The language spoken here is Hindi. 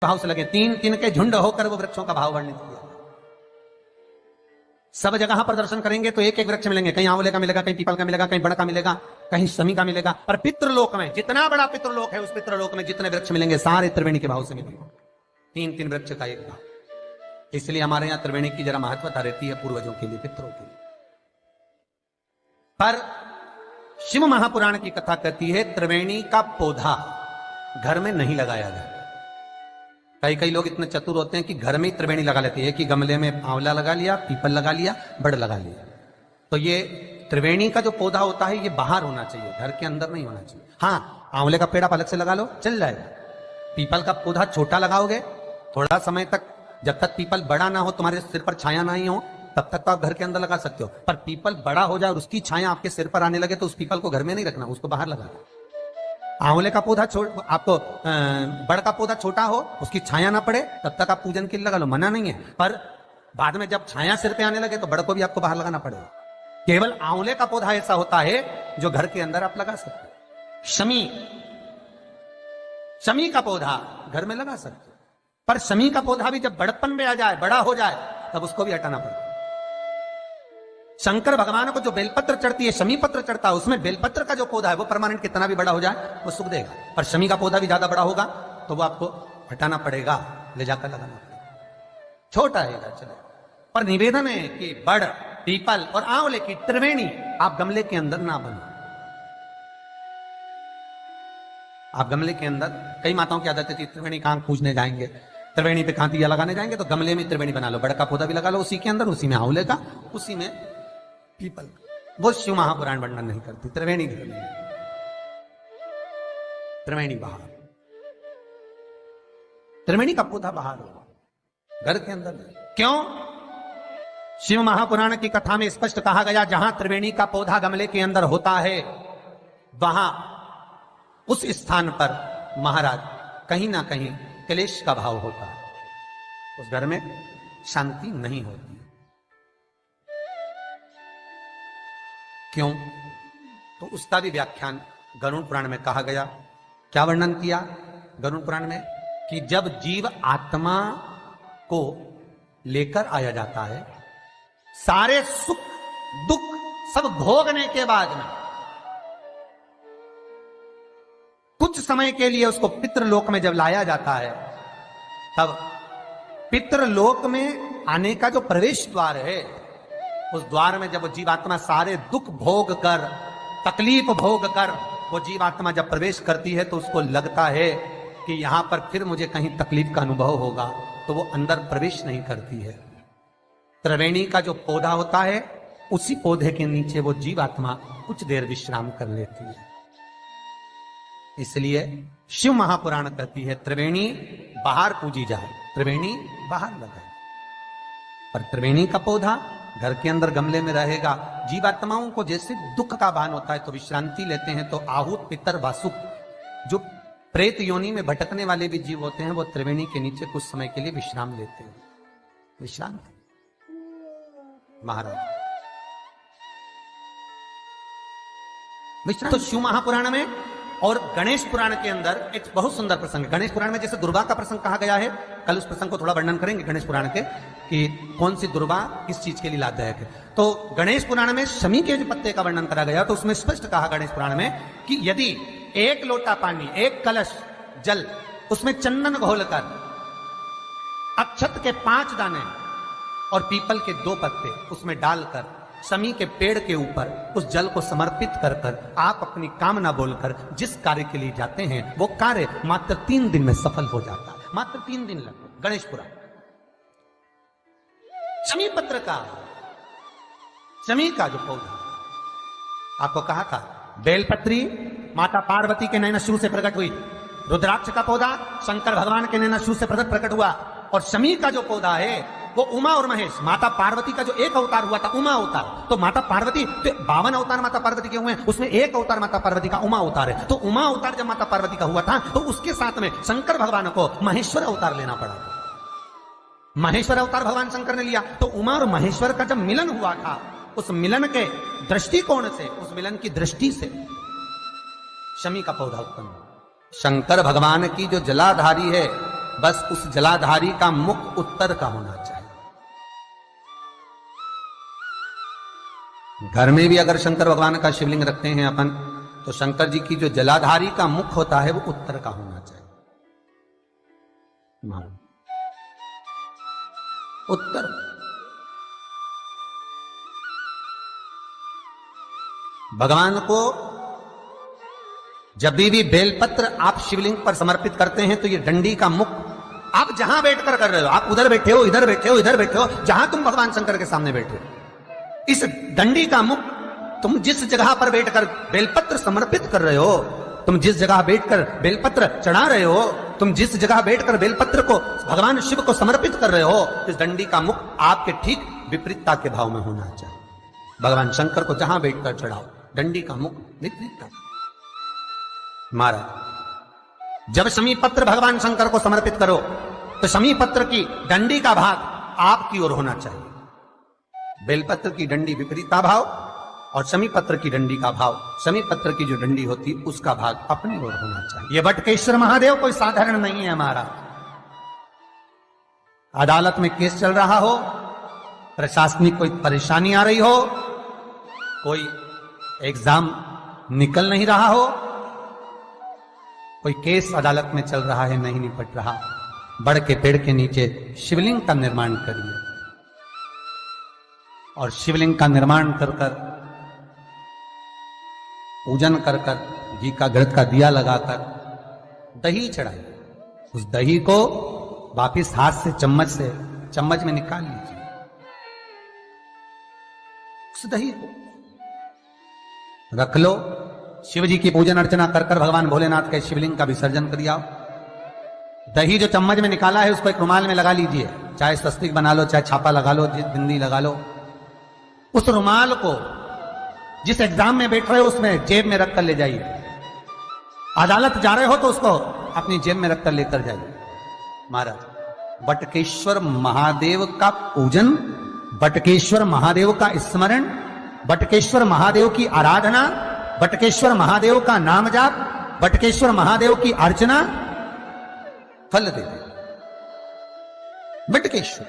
भाव से लगे, तीन तीन के झुंड होकर वो वृक्षों का भाव वर्णित किया। सब जगह प्रदर्शन करेंगे तो एक एक वृक्ष मिलेंगे, कहीं आंवले का मिलेगा, कहीं पीपल का मिलेगा, कहीं बड़ का मिलेगा, कहीं शमी का मिलेगा। पर पितृलोक में जितना बड़ा पितृलोक है, उस पितृलोक में जितने वृक्ष मिलेंगे सारे त्रिवेणी के भाव से मिलेंगे। तीन तीन वृक्ष का एक भाव। इसलिए हमारे यहां त्रिवेणी की जरा महत्वता रहती है पूर्वजों के लिए, पितरों के लिए। पर शिव महापुराण की कथा कहती है त्रिवेणी का पौधा घर में नहीं लगाया जाता। कई लोग इतने चतुर होते हैं कि घर में ही त्रिवेणी लगा लेते हैं कि गमले में आंवला लगा लिया, पीपल लगा लिया, बड़ लगा लिया। तो ये त्रिवेणी का जो पौधा होता है ये बाहर होना चाहिए, घर के अंदर नहीं होना चाहिए। हाँ, आंवले का पेड़ आप अलग से लगा लो, चल जाएगा। पीपल का पौधा छोटा लगाओगे, थोड़ा समय तक, जब तक पीपल बड़ा ना हो, तुम्हारे सिर पर छाया नहीं हो, तब तक तो आप घर के अंदर लगा सकते हो। पर पीपल बड़ा हो जाए और उसकी छाया आपके सिर पर आने लगे तो उस पीपल को घर में नहीं रखना, उसको बाहर लगाना। आंवले का पौधा आपको बड़ का पौधा छोटा हो, उसकी छाया ना पड़े, तब तक आप पूजन के लिए लगा लो, मना नहीं है। पर बाद में जब छाया सिर पे आने लगे तो बड़ को भी आपको बाहर लगाना पड़ेगा। केवल आंवले का पौधा ऐसा होता है जो घर के अंदर आप लगा सकते हो। शमी का पौधा घर में लगा सकते हो, पर शमी का पौधा भी जब बड़पन में आ जाए, बड़ा हो जाए, तब उसको भी हटाना पड़ेगा। शंकर भगवान को जो बेलपत्र चढ़ती है, शमी पत्र चढ़ता है, उसमें बेलपत्र का जो पौधा है वो परमानेंट कितना भी बड़ा हो जाए वो सुख देगा। पर शमी का पौधा भी ज्यादा बड़ा होगा तो वो आपको हटाना पड़ेगा, ले जाकर लगाना पड़ेगा। छोटा है चले, पर निवेदन है कि बड़, पीपल और आंवले की त्रिवेणी आप गमले के अंदर ना बनो। आप गमले के अंदर, कई माताओं की आदत थी त्रिवेणी कहां पूजने जाएंगे, त्रिवेणी पे कहां दिया लगाने जाएंगे, तो गमले में त्रिवेणी बना लो, बड़ का पौधा भी लगा लो उसी के अंदर, उसी में आंवले का, उसी में पीपल। वो शिव महापुराण वर्णन नहीं करती। त्रिवेणी घर में, त्रिवेणी बाहर, त्रिवेणी का पौधा बाहर हो, घर के अंदर नहीं। क्यों? शिव महापुराण की कथा में स्पष्ट कहा गया, जहां त्रिवेणी का पौधा गमले के अंदर होता है वहां उस स्थान पर महाराज कहीं ना कहीं क्लेश का भाव होता है, उस घर में शांति नहीं होती। क्यों? तो उसका भी व्याख्यान गरुड़ पुराण में कहा गया। क्या वर्णन किया गरुड़ पुराण में? कि जब जीव आत्मा को लेकर आया जाता है, सारे सुख दुख सब भोगने के बाद में कुछ समय के लिए उसको पितृलोक में जब लाया जाता है, तब पितृलोक में आने का जो प्रवेश द्वार है, उस द्वार में जब वो जीवात्मा सारे दुख भोग कर, तकलीफ भोग कर वो जीवात्मा जब प्रवेश करती है तो उसको लगता है कि यहां पर फिर मुझे कहीं तकलीफ का अनुभव होगा, तो वो अंदर प्रवेश नहीं करती है। त्रिवेणी का जो पौधा होता है, उसी पौधे के नीचे वो जीवात्मा कुछ देर विश्राम कर लेती है। इसलिए शिव महापुराण कहती है त्रिवेणी बाहर पूजी जाए, त्रिवेणी बाहर लगाए। पर त्रिवेणी का पौधा घर के अंदर गमले में रहेगा। जीवात्माओं को जैसे दुख का भान होता है तो विश्रांति लेते हैं, तो आहूत, पितर, वासुक, जो प्रेत योनि में भटकने वाले भी जीव होते हैं, वो त्रिवेणी के नीचे कुछ समय के लिए विश्राम लेते हैं। विश्राम महाराज विश्राम। तो शिव महापुराण में और गणेश पुराण के अंदर एक बहुत सुंदर प्रसंग है। गणेश पुराण में जैसे दुर्गा का प्रसंग कहा गया है, कल उस प्रसंग को थोड़ा वर्णन करेंगे गणेश पुराण के, कि कौन सी दुर्गा किस चीज के लिए लाभदायक है। तो गणेश पुराण में शमी के जो पत्ते का वर्णन करा गया, तो उसमें स्पष्ट कहा गणेश पुराण में कि यदि एक लोटा पानी, एक कलश जल, उसमें चंदन घोलकर, अक्षत के 5 दाने और पीपल के 2 पत्ते उसमें डालकर शमी के पेड़ के ऊपर उस जल को समर्पित कर कर आप अपनी कामना बोलकर जिस कार्य के लिए जाते हैं, वो कार्य मात्र 3 दिन में सफल हो जाता है। मात्र 3 दिन लगते। गणेश पुराण शमी पत्र का, शमी का जो पौधा आपको कहा था, बेलपत्री माता पार्वती के नैनशू से प्रकट हुई, रुद्राक्ष का पौधा शंकर भगवान के नैनशू से प्रकट हुआ, और शमी का जो पौधा है वो उमा और महेश, माता पार्वती का जो एक अवतार हुआ था, उमा अवतार। तो माता पार्वती, तो 52 अवतार माता पार्वती के हुए हैं, उसमें एक अवतार माता पार्वती का उमा अवतार है। तो उमा अवतार जब माता पार्वती का हुआ था, तो उसके साथ में शंकर भगवान को महेश्वर अवतार लेना पड़ा। महेश्वर अवतार भगवान शंकर ने लिया। तो उमा और महेश्वर का जब मिलन हुआ था, उस मिलन के दृष्टिकोण से, उस मिलन की दृष्टि से शमी का पौधा उत्पन्न हुआ। शंकर भगवान की जो जलाधारी है बस उस जलाधारी का मुख उत्तर का होना चाहिए। घर में भी अगर शंकर भगवान का शिवलिंग रखते हैं अपन, तो शंकर जी की जो जलाधारी का मुख होता है वो उत्तर का होना चाहिए। उत्तर। भगवान को जब भी बेलपत्र आप शिवलिंग पर समर्पित करते हैं तो ये डंडी का मुख आप जहां बैठकर कर रहे हो, आप उधर बैठे हो, इधर बैठे हो, इधर बैठे हो, जहां तुम भगवान शंकर के सामने बैठे हो, इस डंडी का मुख तुम जिस जगह पर बैठकर बेलपत्र समर्पित कर रहे हो, तुम जिस जगह बैठकर बेलपत्र चढ़ा रहे हो, तुम जिस जगह बैठकर बेलपत्र को भगवान शिव को समर्पित कर रहे हो, इस डंडी का मुख आपके ठीक विपरीतता के भाव में होना चाहिए। भगवान शंकर को जहां बैठकर चढ़ाओ, डंडी का मुख विपरीतता। महाराज, जब शमी पत्र भगवान शंकर को समर्पित करो तो शमी पत्र की डंडी का भाग आपकी ओर होना चाहिए। बेलपत्र की डंडी विपरीता भाव और शमी पत्र की डंडी का भाव, शमी पत्र की जो डंडी होती उसका भाग अपनी ओर होना चाहिए। यह बटकेश्वर महादेव कोई साधारण नहीं है। हमारा अदालत में केस चल रहा हो, प्रशासनिक कोई परेशानी आ रही हो, कोई एग्जाम निकल नहीं रहा हो, कोई केस अदालत में चल रहा है, नहीं निपट रहा, बड़ के पेड़ के नीचे शिवलिंग का निर्माण करिए और शिवलिंग का निर्माण कर कर, पूजन कर कर, घी का घृत का दिया लगाकर दही चढ़ाइए। उस दही को वापिस हाथ से चम्मच में निकाल लीजिए। उस दही को रख लो, शिव जी की पूजन अर्चना कर कर भगवान भोलेनाथ के शिवलिंग का विसर्जन कर दिया। दही जो चम्मच में निकाला है उसको एक रुमाल में लगा लीजिए, चाहे स्वस्तिक बना लो, चाहे छापा लगा लो, बिंदी लगा लो। उस रुमाल को जिस एग्जाम में बैठ रहे हो उसमें जेब में रखकर ले जाइए। अदालत जा रहे हो तो उसको अपनी जेब में रखकर लेकर जाइए। महाराज, बटकेश्वर महादेव का पूजन, बटकेश्वर महादेव का स्मरण, बटकेश्वर महादेव की आराधना, बटकेश्वर महादेव का नाम जाप, बटकेश्वर महादेव की अर्चना फल दे दे। बटकेश्वर